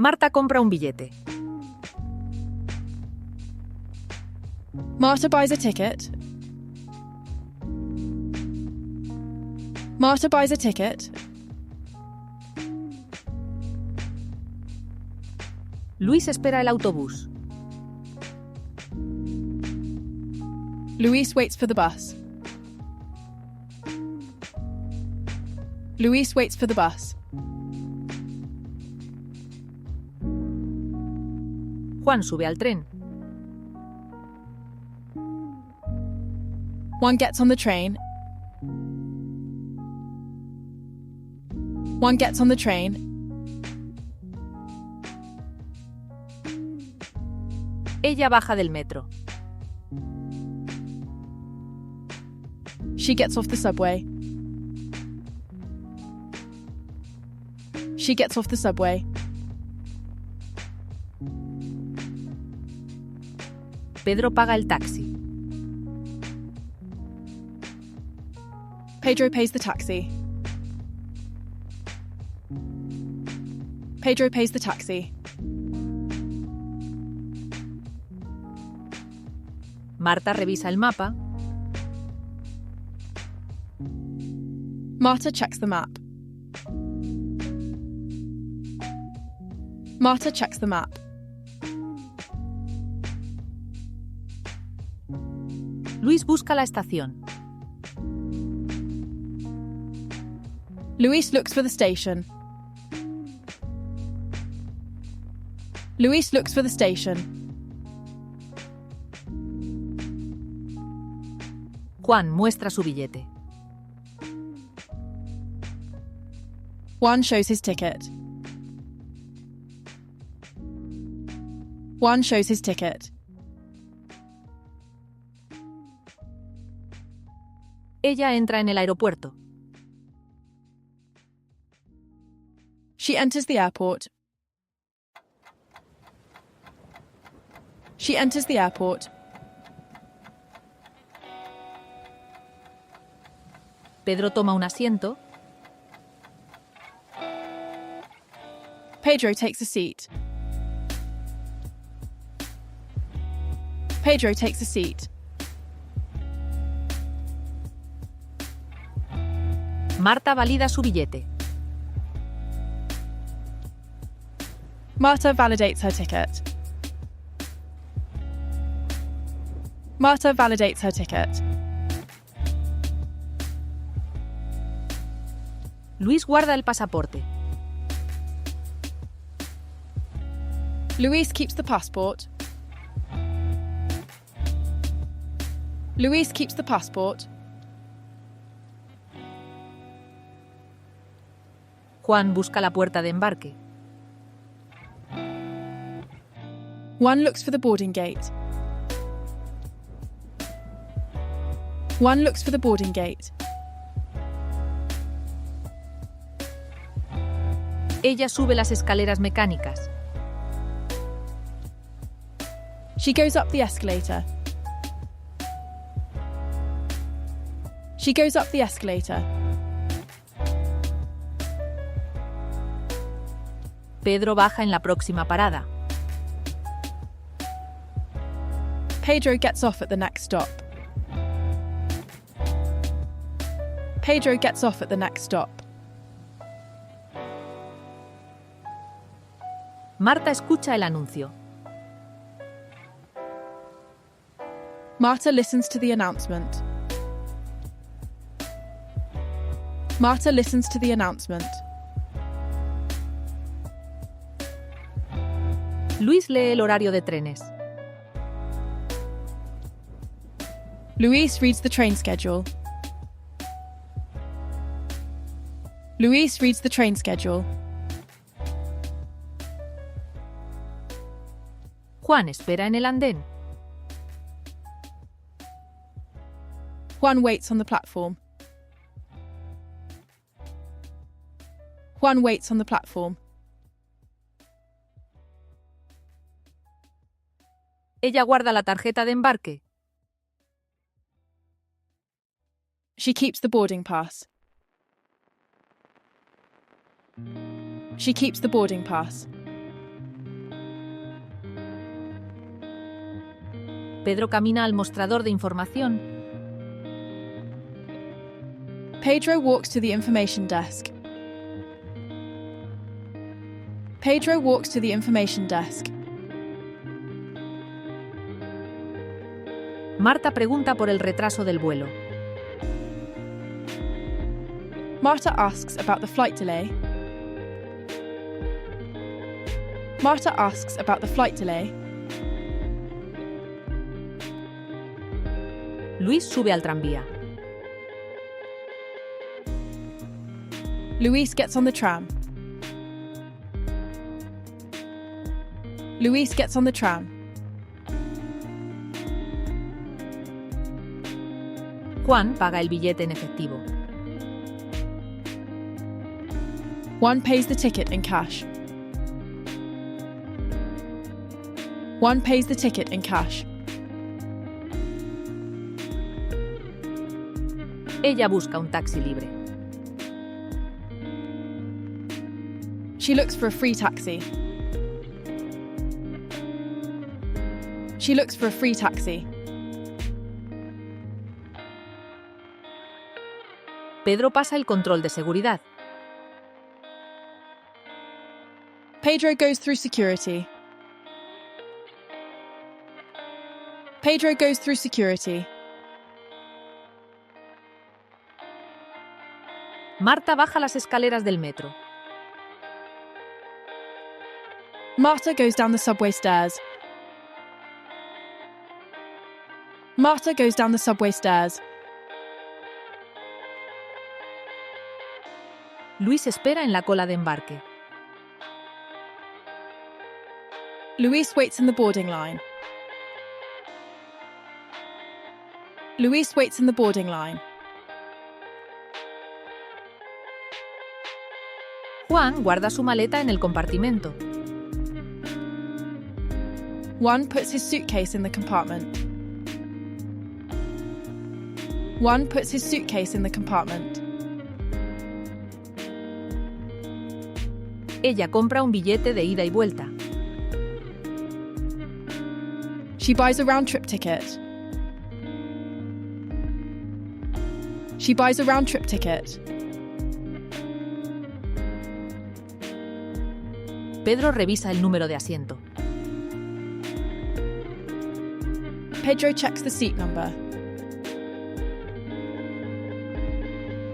Marta compra un billete. Marta buys a ticket. Marta buys a ticket. Luis espera el autobús. Luis waits for the bus. Luis waits for the bus. Juan sube al tren. One gets on the train. One gets on the train. Ella baja del metro. She gets off the subway. She gets off the subway. Pedro paga el taxi. Pedro pays the taxi. Pedro pays the taxi. Marta revisa el mapa. Marta checks the map. Marta checks the map. Luis busca la estación. Luis looks for the station. Luis looks for the station. Juan muestra su billete. Juan shows his ticket. Juan shows his ticket. Ella entra en el aeropuerto. She enters the airport. She enters the airport. Pedro toma un asiento. Pedro takes a seat. Pedro takes a seat. Marta valida su billete. Marta validates her ticket. Marta validates her ticket. Luis guarda el pasaporte. Luis keeps the passport. Luis keeps the passport. Juan busca la puerta de embarque. One looks for the boarding gate. One looks for the boarding gate. Ella sube las escaleras mecánicas. She goes up the escalator. She goes up the escalator. Pedro baja en la próxima parada. Pedro gets off at the next stop. Pedro gets off at the next stop. Marta escucha el anuncio. Marta listens to the announcement. Marta listens to the announcement. Luis lee el horario de trenes. Luis reads the train schedule. Luis reads the train schedule. Juan espera en el andén. Juan waits on the platform. Juan waits on the platform. Ella guarda la tarjeta de embarque. She keeps the boarding pass. She keeps the boarding pass. Pedro camina al mostrador de información. Pedro walks to the information desk. Pedro walks to the information desk. Marta pregunta por el retraso del vuelo. Marta asks about the flight delay. Marta asks about the flight delay. Luis sube al tranvía. Luis gets on the tram. Luis gets on the tram. Juan paga el billete en efectivo. Juan pays the ticket in cash. Juan pays the ticket in cash. Ella busca un taxi libre. She looks for a free taxi. She looks for a free taxi. Pedro pasa el control de seguridad. Pedro goes through security. Pedro goes through security. Marta baja las escaleras del metro. Marta goes down the subway stairs. Marta goes down the subway stairs. Luis espera en la cola de embarque. Luis waits in the boarding line. Luis waits in the boarding line. Juan guarda su maleta en el compartimento. Juan puts his suitcase in the compartment. Juan puts his suitcase in the compartment. Ella compra un billete de ida y vuelta. She buys a round-trip ticket. She buys a round-trip ticket. Pedro revisa el número de asiento. Pedro checks the seat number.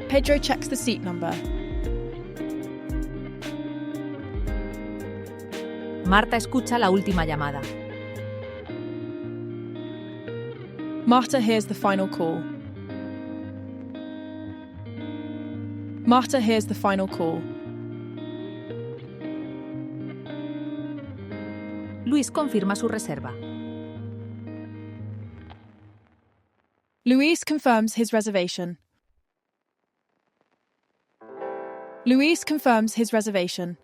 Pedro checks the seat number. Marta escucha la última llamada. Marta hears the final call. Marta hears the final call. Luis confirma su reserva. Luis confirms his reservation. Luis confirms his reservation.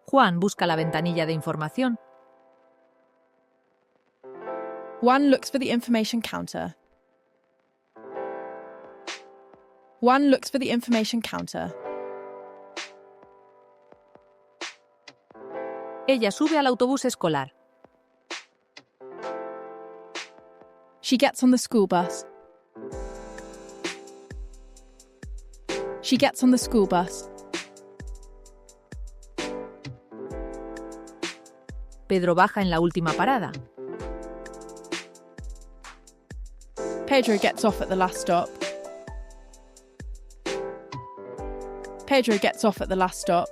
Juan busca la ventanilla de información. Juan looks for the information counter. Juan looks for the information counter. Ella sube al autobús escolar. She gets on the school bus. She gets on the school bus. Pedro baja en la última parada. Pedro gets off at the last stop. Pedro gets off at the last stop.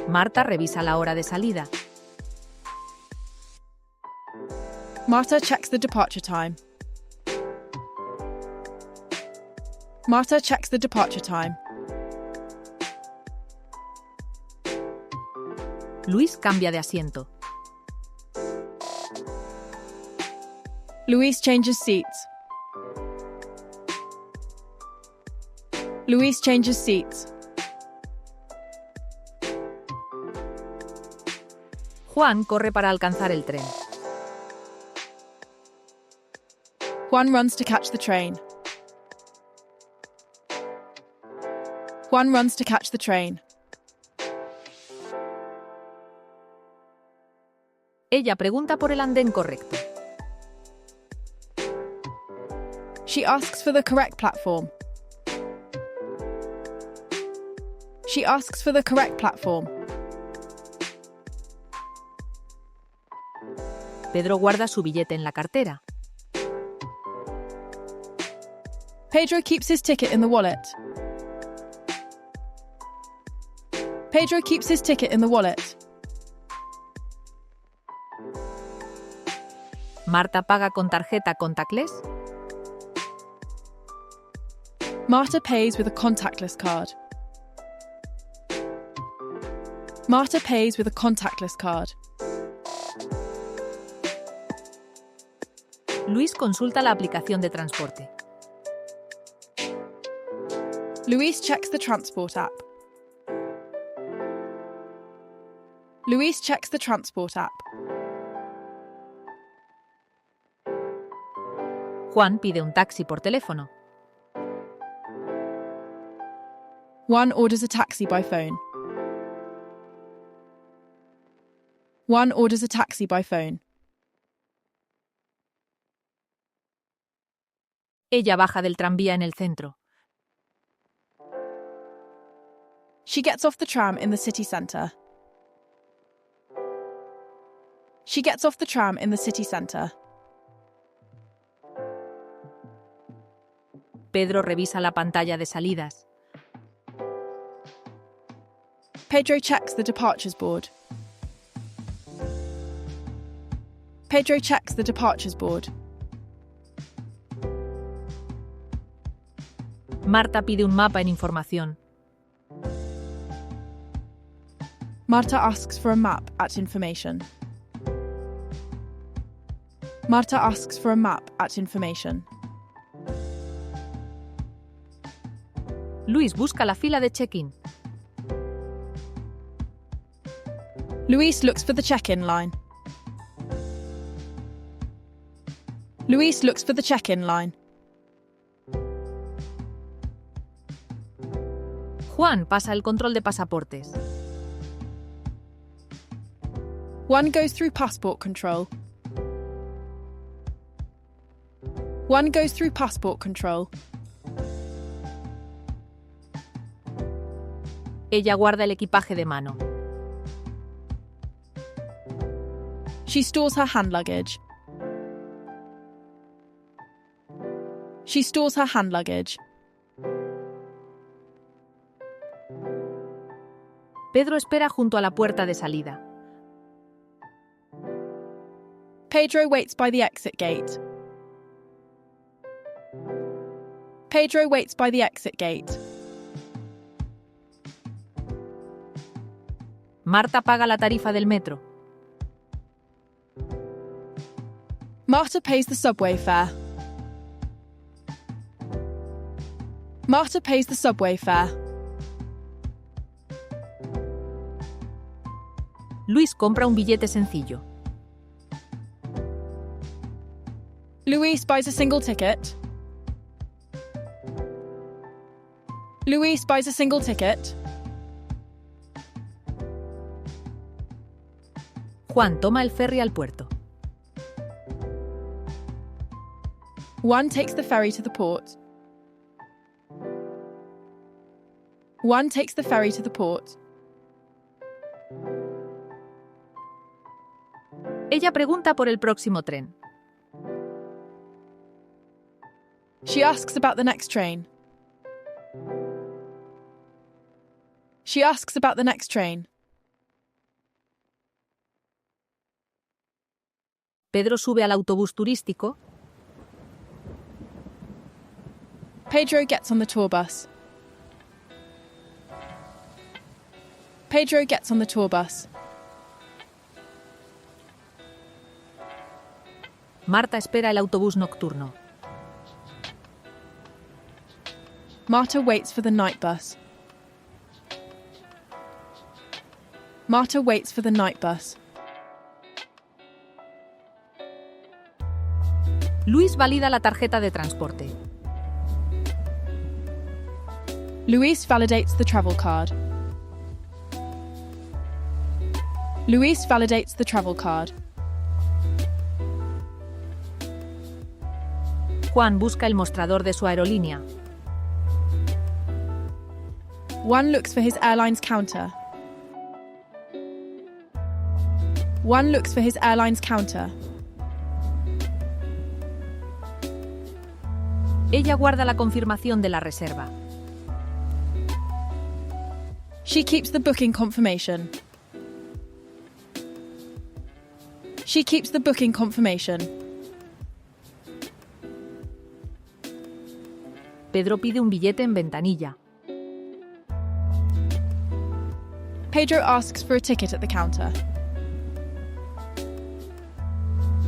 Marta revisa la hora de salida. Marta checks the departure time. Marta checks the departure time. Luis cambia de asiento. Luis changes seats. Luis changes seats. Juan corre para alcanzar el tren. Juan runs to catch the train. Juan runs to catch the train. Ella pregunta por el andén correcto. She asks for the correct platform. She asks for the correct platform. Pedro guarda su billete en la cartera. Pedro keeps his ticket in the wallet. Pedro keeps his ticket in the wallet. Marta paga con tarjeta contactless. Marta pays with a contactless card. Marta pays with a contactless card. Luis consulta la aplicación de transporte. Luis checks the transport app. Luis checks the transport app. Juan pide un taxi por teléfono. Juan orders a taxi by phone. Juan orders a taxi by phone. Ella baja del tranvía en el centro. She gets off the tram in the city centre. She gets off the tram in the city centre. Pedro revisa la pantalla de salidas. Pedro checks the departures board. Pedro checks the departures board. Marta pide un mapa en información. Marta asks for a map at information. Marta asks for a map at information. Luis busca la fila de check-in. Luis looks for the check-in line. Luis looks for the check-in line. Juan pasa el control de pasaportes. Juan goes through passport control. Juan goes through passport control. Ella guarda el equipaje de mano. She stores her hand luggage. She stores her hand luggage. Pedro espera junto a la puerta de salida. Pedro waits by the exit gate. Pedro waits by the exit gate. Marta paga la tarifa del metro. Marta pays the subway fare. Marta pays the subway fare. Luis compra un billete sencillo. Luis buys a single ticket. Luis buys a single ticket. Juan toma el ferry al puerto. Juan takes the ferry to the port. Juan takes the ferry to the port. Ella pregunta por el próximo tren. She asks about the next train. She asks about the next train. Pedro sube al autobús turístico. Pedro gets on the tour bus. Pedro gets on the tour bus. Marta espera el autobús nocturno. Marta waits for the night bus. Marta waits for the night bus. Luis valida la tarjeta de transporte. Luis validates the travel card. Luis validates the travel card. Juan busca el mostrador de su aerolínea. Juan looks for his airline's counter. Juan looks for his airline's counter. Ella guarda la confirmación de la reserva. She keeps the booking confirmation. She keeps the booking confirmation. Pedro pide un billete en ventanilla. Pedro asks for a ticket at the counter.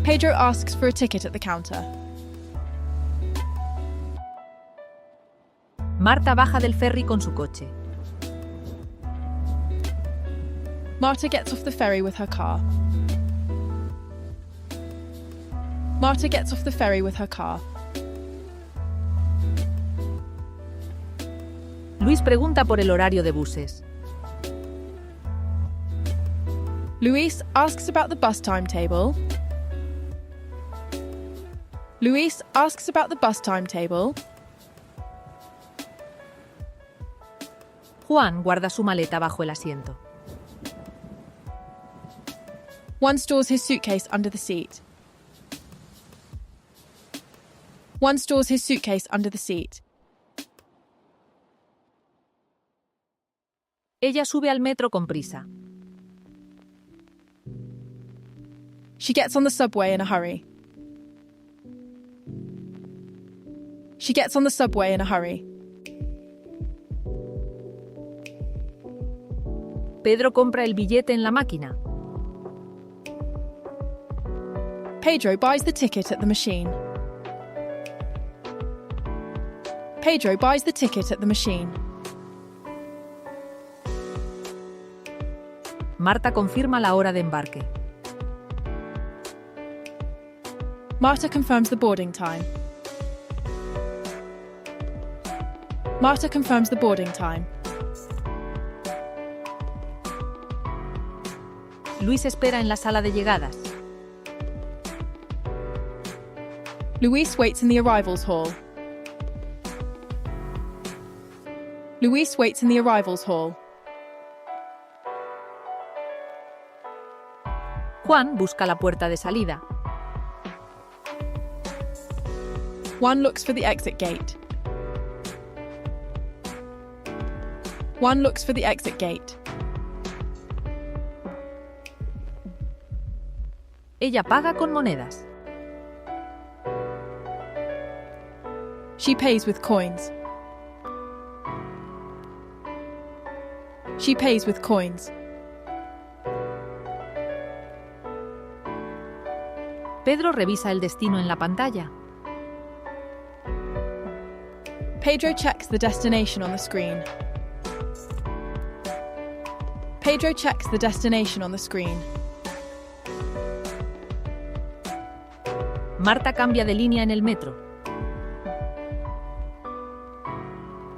Pedro asks for a ticket at the counter. Marta baja del ferry con su coche. Marta gets off the ferry with her car. Marta gets off the ferry with her car. Luis pregunta por el horario de buses. Luis asks about the bus timetable. Luis asks about the bus timetable. Juan guarda su maleta bajo el asiento. Juan stores his suitcase under the seat. Juan stores his suitcase under the seat. Ella sube al metro con prisa. She gets on the subway in a hurry. She gets on the subway in a hurry. Pedro compra el billete en la máquina. Pedro buys the ticket at the machine. Pedro buys the ticket at the machine. Marta confirma la hora de embarque. Marta confirms the boarding time. Marta confirms the boarding time. Luis espera en la sala de llegadas. Luis waits in the arrivals hall. Luis waits in the arrivals hall. Juan busca la puerta de salida. Juan looks for the exit gate. Juan looks for the exit gate. Ella paga con monedas. She pays with coins. She pays with coins. Pedro revisa el destino en la pantalla. Pedro checks the destination on the screen. Pedro checks the destination on the screen. Marta cambia de línea en el metro.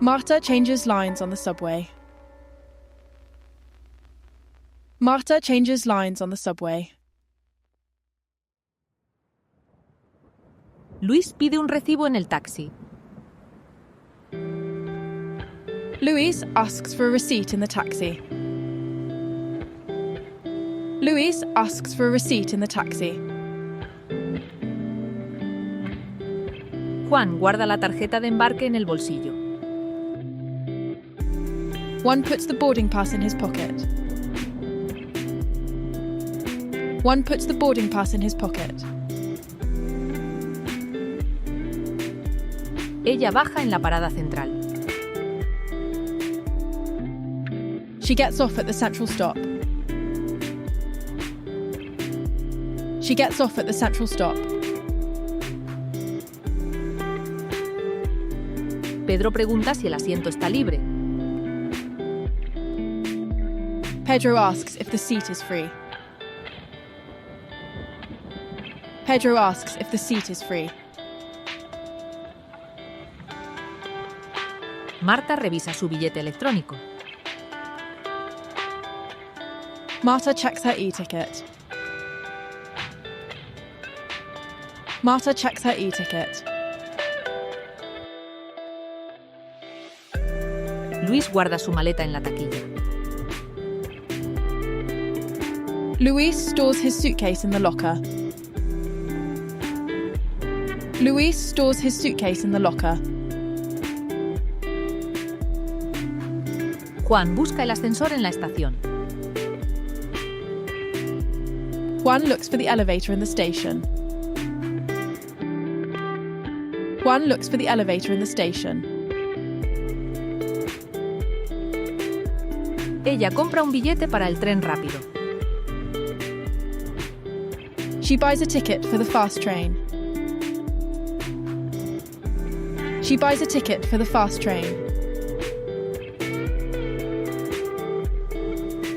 Marta changes lines on the subway. Marta changes lines on the subway. Luis pide un recibo en el taxi. Luis asks for a receipt in the taxi. Luis asks for a receipt in the taxi. Juan guarda la tarjeta de embarque en el bolsillo. Juan puts the boarding pass in his pocket. Juan puts the boarding pass in his pocket. Ella baja en la parada central. She gets off at the central stop. She gets off at the central stop. Pedro pregunta si el asiento está libre. Pedro asks if the seat is free. Pedro asks if the seat is free. Marta revisa su billete electrónico. Marta checks her e-ticket. Marta checks her e-ticket. Luis guarda su maleta en la taquilla. Luis stores his suitcase in the locker. Luis stores his suitcase in the locker. Juan busca el ascensor en la estación. Juan looks for the elevator in the station. Juan looks for the elevator in the station. Ella compra un billete para el tren rápido. She buys a ticket for the fast train. She buys a ticket for the fast train.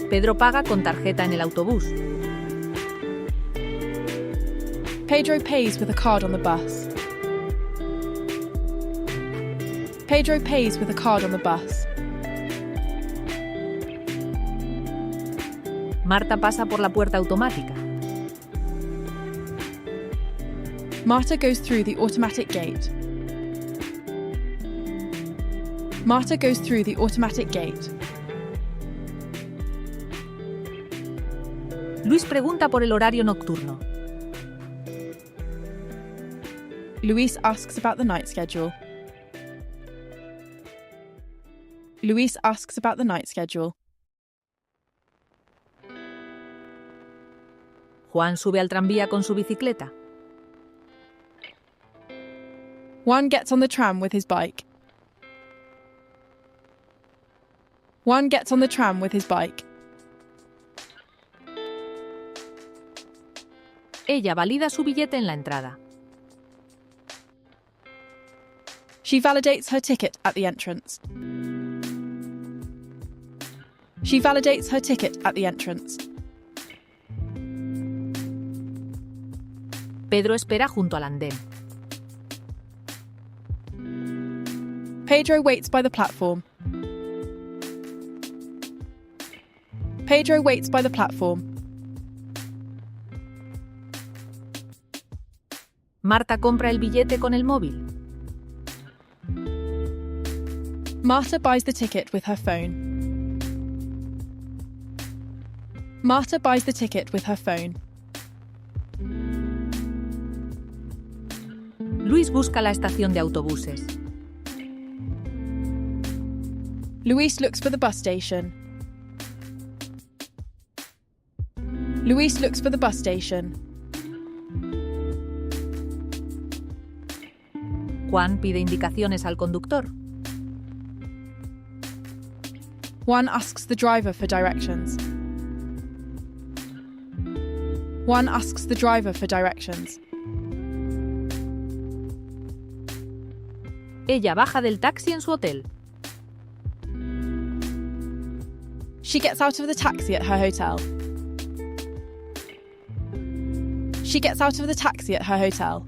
Pedro paga con tarjeta en el autobús. Pedro pays with a card on the bus. Pedro pays with a card on the bus. Marta pasa por la puerta automática. Marta goes through the automatic gate. Marta goes through the automatic gate. Luis pregunta por el horario nocturno. Luis asks about the night schedule. Luis asks about the night schedule. Juan sube al tranvía con su bicicleta. Juan gets on the tram with his bike. Juan gets on the tram with his bike. Ella valida su billete en la entrada. She validates her ticket at the entrance. She validates her ticket at the entrance. Pedro espera junto al andén. Pedro waits by the platform. Pedro waits by the platform. Marta compra el billete con el móvil. Marta buys the ticket with her phone. Marta buys the ticket with her phone. Luis busca la estación de autobuses. Luis looks for the bus station. Luis looks for the bus station. Juan pide indicaciones al conductor. Juan asks the driver for directions. Juan asks the driver for directions. Ella baja del taxi en su hotel. She gets out of the taxi at her hotel. She gets out of the taxi at her hotel.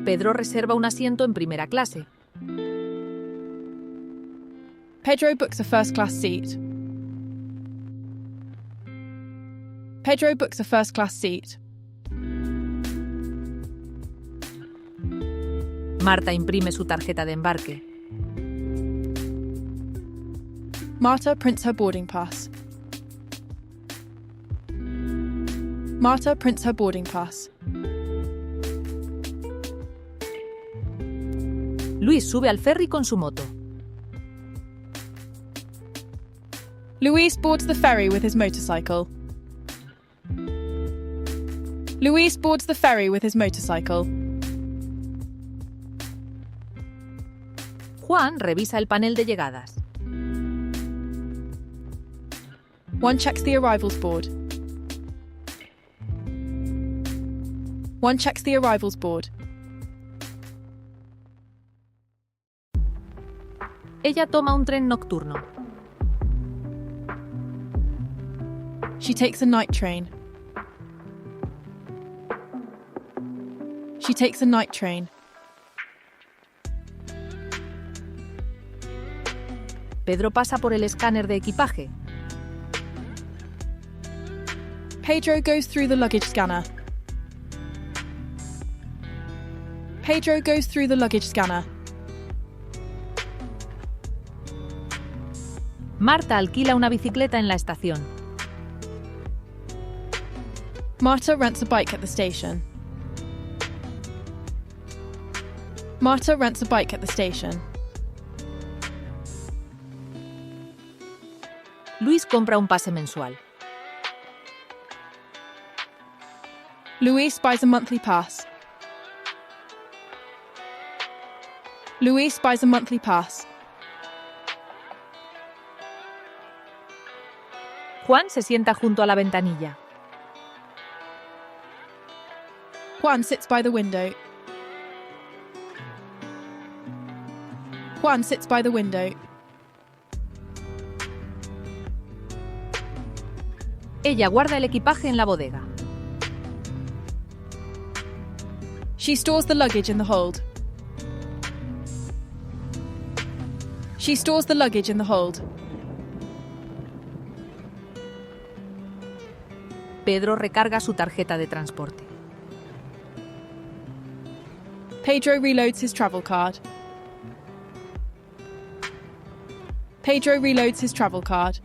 Pedro reserva un asiento en primera clase. Pedro books a first-class seat. Pedro books a first-class seat. Marta imprime su tarjeta de embarque. Marta prints her boarding pass. Marta prints her boarding pass. Luis sube al ferry con su moto. Luis boards the ferry with his motorcycle. Luis boards the ferry with his motorcycle. Juan revisa el panel de llegadas. Juan checks the arrivals board. Juan checks the arrivals board. Ella toma un tren nocturno. She takes a night train. She takes a night train. Pedro pasa por el escáner de equipaje. Pedro goes through the luggage scanner. Pedro goes through the luggage scanner. Marta alquila una bicicleta en la estación. Marta rents a bike at the station. Marta rents a bike at the station. Luis compra un pase mensual. Luis buys a monthly pass. Luis buys a monthly pass. Juan se sienta junto a la ventanilla. Juan sits by the window. Juan sits by the window. Ella guarda el equipaje en la bodega. She stores the luggage in the hold. She stores the luggage in the hold. Pedro recarga su tarjeta de transporte. Pedro reloads his travel card. Pedro reloads his travel card.